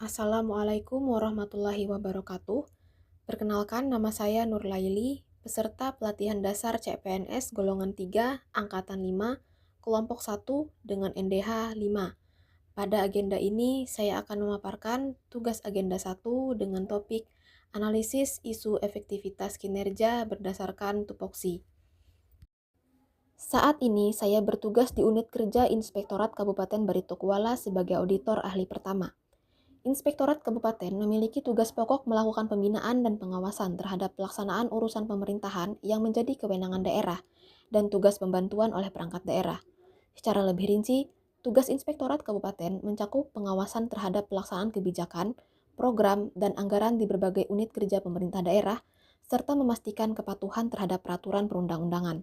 Assalamualaikum warahmatullahi wabarakatuh. Perkenalkan, nama saya Nur Laili, peserta pelatihan dasar CPNS golongan 3, angkatan 5, kelompok 1 dengan NDH 5. Pada agenda ini, saya akan memaparkan tugas agenda 1 dengan topik analisis isu efektivitas kinerja berdasarkan tupoksi. Saat ini, saya bertugas di unit kerja Inspektorat Kabupaten Barito Kuala sebagai auditor ahli pertama. Inspektorat Kabupaten memiliki tugas pokok melakukan pembinaan dan pengawasan terhadap pelaksanaan urusan pemerintahan yang menjadi kewenangan daerah dan tugas pembantuan oleh perangkat daerah. Secara lebih rinci, tugas Inspektorat Kabupaten mencakup pengawasan terhadap pelaksanaan kebijakan, program, dan anggaran di berbagai unit kerja pemerintah daerah, serta memastikan kepatuhan terhadap peraturan perundang-undangan.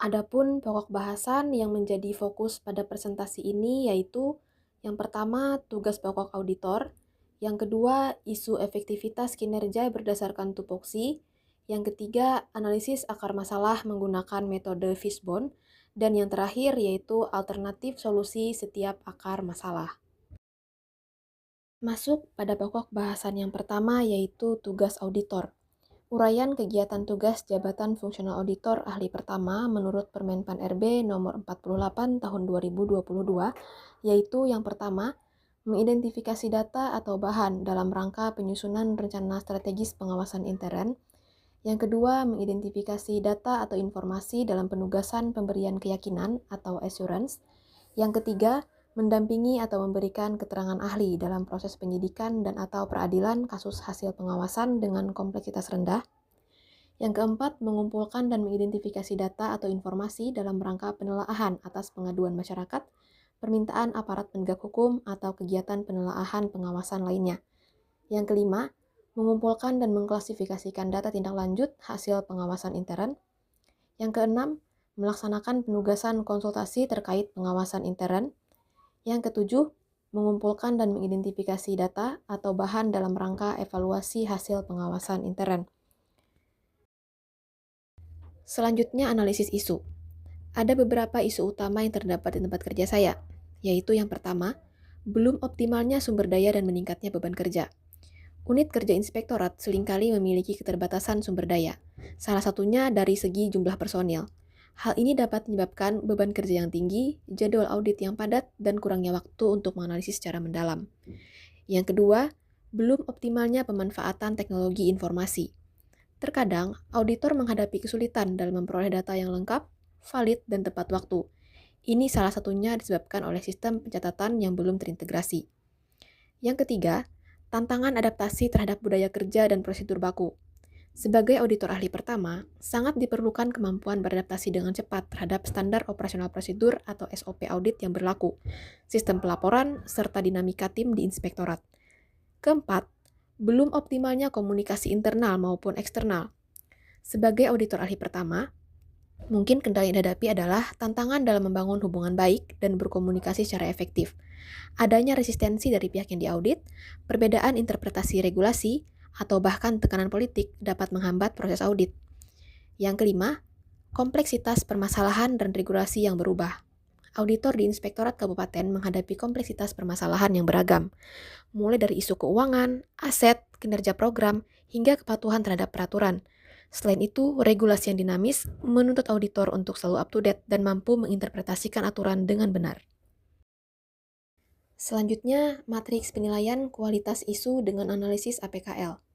Adapun pokok bahasan yang menjadi fokus pada presentasi ini yaitu yang pertama, tugas pokok auditor, yang kedua, isu efektivitas kinerja berdasarkan tupoksi, yang ketiga, analisis akar masalah menggunakan metode Fishbone, dan yang terakhir yaitu alternatif solusi setiap akar masalah. Masuk pada pokok bahasan yang pertama yaitu tugas auditor. Uraian kegiatan tugas Jabatan Fungsional Auditor Ahli Pertama menurut Permenpan RB nomor 48 tahun 2022, yaitu yang pertama, mengidentifikasi data atau bahan dalam rangka penyusunan rencana strategis pengawasan intern. Yang kedua, mengidentifikasi data atau informasi dalam penugasan pemberian keyakinan atau assurance. Yang ketiga, mendampingi atau memberikan keterangan ahli dalam proses penyidikan dan atau peradilan kasus hasil pengawasan dengan kompleksitas rendah. Yang keempat, mengumpulkan dan mengidentifikasi data atau informasi dalam rangka penelaahan atas pengaduan masyarakat, permintaan aparat penegak hukum, atau kegiatan penelaahan pengawasan lainnya. Yang kelima, mengumpulkan dan mengklasifikasikan data tindak lanjut hasil pengawasan intern. Yang keenam, melaksanakan penugasan konsultasi terkait pengawasan intern. Yang ketujuh, mengumpulkan dan mengidentifikasi data atau bahan dalam rangka evaluasi hasil pengawasan intern. Selanjutnya, analisis isu. Ada beberapa isu utama yang terdapat di tempat kerja saya, yaitu yang pertama, belum optimalnya sumber daya dan meningkatnya beban kerja. Unit kerja inspektorat seringkali memiliki keterbatasan sumber daya, salah satunya dari segi jumlah personil. Hal ini dapat menyebabkan beban kerja yang tinggi, jadwal audit yang padat, dan kurangnya waktu untuk menganalisis secara mendalam. Yang kedua, belum optimalnya pemanfaatan teknologi informasi. Terkadang, auditor menghadapi kesulitan dalam memperoleh data yang lengkap, valid, dan tepat waktu. Ini salah satunya disebabkan oleh sistem pencatatan yang belum terintegrasi. Yang ketiga, tantangan adaptasi terhadap budaya kerja dan prosedur baku. Sebagai auditor ahli pertama, sangat diperlukan kemampuan beradaptasi dengan cepat terhadap standar operasional prosedur atau SOP audit yang berlaku, sistem pelaporan, serta dinamika tim di inspektorat. Keempat, belum optimalnya komunikasi internal maupun eksternal. Sebagai auditor ahli pertama, mungkin kendala yang dihadapi adalah tantangan dalam membangun hubungan baik dan berkomunikasi secara efektif. Adanya resistensi dari pihak yang diaudit, perbedaan interpretasi regulasi, atau bahkan tekanan politik dapat menghambat proses audit. Yang kelima, kompleksitas permasalahan dan regulasi yang berubah. Auditor di Inspektorat Kabupaten menghadapi kompleksitas permasalahan yang beragam, mulai dari isu keuangan, aset, kinerja program, hingga kepatuhan terhadap peraturan. Selain itu, regulasi yang dinamis menuntut auditor untuk selalu up-to-date dan mampu menginterpretasikan aturan dengan benar. Selanjutnya, matriks penilaian kualitas isu dengan analisis APKL.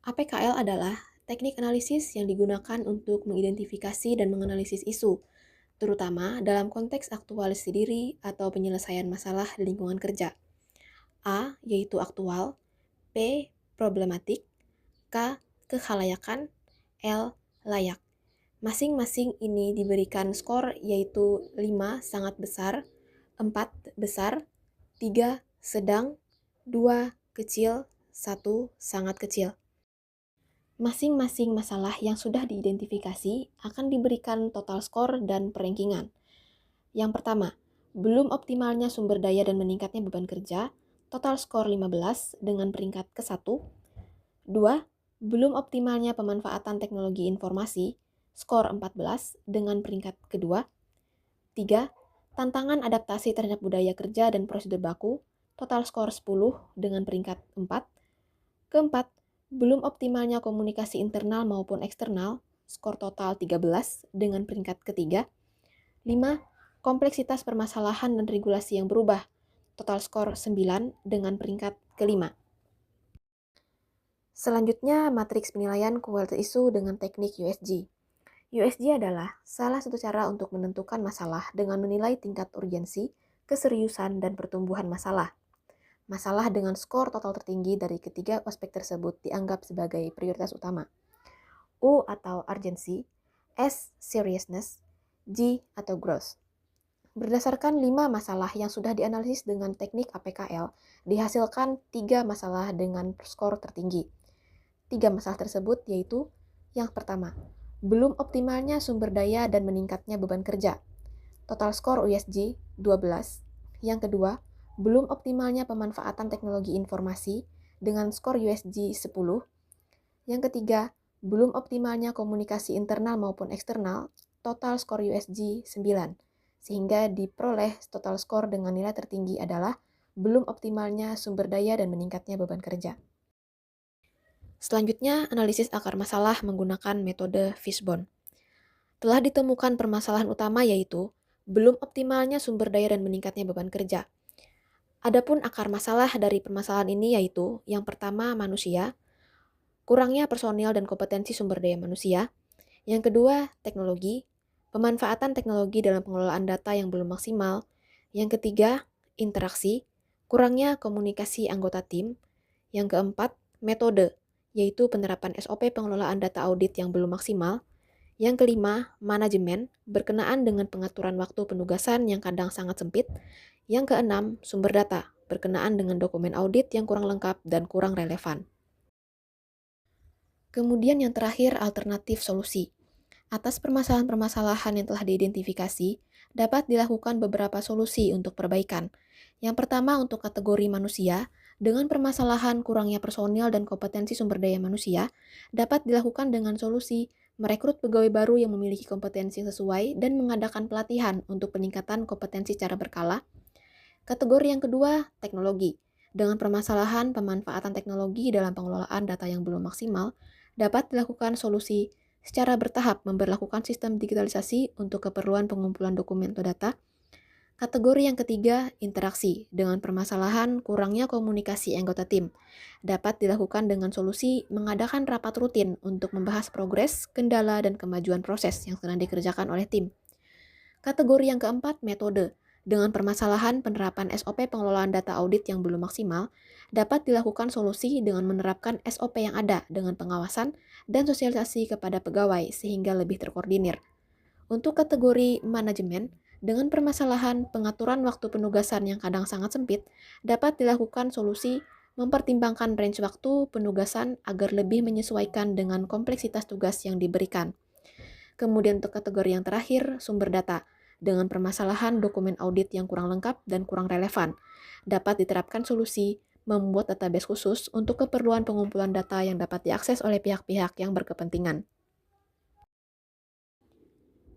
APKL adalah teknik analisis yang digunakan untuk mengidentifikasi dan menganalisis isu, terutama dalam konteks aktualisasi diri atau penyelesaian masalah di lingkungan kerja. A, yaitu aktual, P, problematik, K, kekhalayakan, L, layak. Masing-masing ini diberikan skor yaitu 5 sangat besar, 4 besar, 3 sedang, 2 kecil, 1 sangat kecil. Masing-masing masalah yang sudah diidentifikasi akan diberikan total skor dan perankingan. Yang pertama, belum optimalnya sumber daya dan meningkatnya beban kerja, total skor 15 dengan peringkat ke-1. 2. Belum optimalnya pemanfaatan teknologi informasi, skor 14 dengan peringkat kedua. 3. Tantangan adaptasi terhadap budaya kerja dan prosedur baku, total skor 10 dengan peringkat 4. Keempat, belum optimalnya komunikasi internal maupun eksternal, skor total 13 dengan peringkat ketiga. 5. Kompleksitas permasalahan dan regulasi yang berubah, total skor 9 dengan peringkat kelima. Selanjutnya, matriks penilaian quality issue dengan teknik USG. USG adalah salah satu cara untuk menentukan masalah dengan menilai tingkat urgensi, keseriusan, dan pertumbuhan masalah. Masalah dengan skor total tertinggi dari ketiga aspek tersebut dianggap sebagai prioritas utama. U atau urgency, S seriousness, G atau growth. Berdasarkan 5 masalah yang sudah dianalisis dengan teknik APKL, dihasilkan 3 masalah dengan skor tertinggi. 3 masalah tersebut yaitu yang pertama, belum optimalnya sumber daya dan meningkatnya beban kerja. Total skor USG 12. Yang kedua, belum optimalnya pemanfaatan teknologi informasi dengan skor USG 10. Yang ketiga, belum optimalnya komunikasi internal maupun eksternal, total skor USG 9. Sehingga diperoleh total skor dengan nilai tertinggi adalah belum optimalnya sumber daya dan meningkatnya beban kerja. Selanjutnya, analisis akar masalah menggunakan metode Fishbone. Telah ditemukan permasalahan utama yaitu belum optimalnya sumber daya dan meningkatnya beban kerja. Adapun akar masalah dari permasalahan ini yaitu yang pertama manusia, kurangnya personil dan kompetensi sumber daya manusia. Yang kedua, teknologi, pemanfaatan teknologi dalam pengelolaan data yang belum maksimal. Yang ketiga, interaksi, kurangnya komunikasi anggota tim. Yang keempat, metode, yaitu penerapan SOP pengelolaan data audit yang belum maksimal. Yang kelima, manajemen, berkenaan dengan pengaturan waktu penugasan yang kadang sangat sempit. Yang keenam, sumber data, berkenaan dengan dokumen audit yang kurang lengkap dan kurang relevan. Kemudian yang terakhir, alternatif solusi. Atas permasalahan-permasalahan yang telah diidentifikasi, dapat dilakukan beberapa solusi untuk perbaikan. Yang pertama untuk kategori manusia, dengan permasalahan kurangnya personil dan kompetensi sumber daya manusia, dapat dilakukan dengan solusi merekrut pegawai baru yang memiliki kompetensi yang sesuai dan mengadakan pelatihan untuk peningkatan kompetensi secara berkala. Kategori yang kedua, teknologi. Dengan permasalahan pemanfaatan teknologi dalam pengelolaan data yang belum maksimal, dapat dilakukan solusi secara bertahap memberlakukan sistem digitalisasi untuk keperluan pengumpulan dokumen atau data. Kategori yang ketiga, interaksi. Dengan permasalahan kurangnya komunikasi anggota tim, dapat dilakukan dengan solusi mengadakan rapat rutin untuk membahas progres, kendala, dan kemajuan proses yang sedang dikerjakan oleh tim. Kategori yang keempat, metode. Dengan permasalahan penerapan SOP pengelolaan data audit yang belum maksimal, dapat dilakukan solusi dengan menerapkan SOP yang ada dengan pengawasan dan sosialisasi kepada pegawai sehingga lebih terkoordinir. Untuk kategori manajemen, dengan permasalahan pengaturan waktu penugasan yang kadang sangat sempit, dapat dilakukan solusi mempertimbangkan range waktu penugasan agar lebih menyesuaikan dengan kompleksitas tugas yang diberikan. Kemudian untuk kategori yang terakhir, sumber data. Dengan permasalahan dokumen audit yang kurang lengkap dan kurang relevan, dapat diterapkan solusi membuat database khusus untuk keperluan pengumpulan data yang dapat diakses oleh pihak-pihak yang berkepentingan.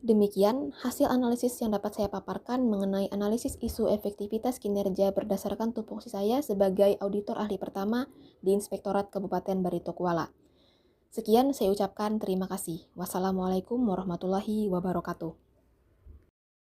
Demikian hasil analisis yang dapat saya paparkan mengenai analisis isu efektivitas kinerja berdasarkan tupoksi saya sebagai auditor ahli pertama di Inspektorat Kabupaten Barito Kuala. Sekian saya ucapkan terima kasih. Wassalamualaikum warahmatullahi wabarakatuh.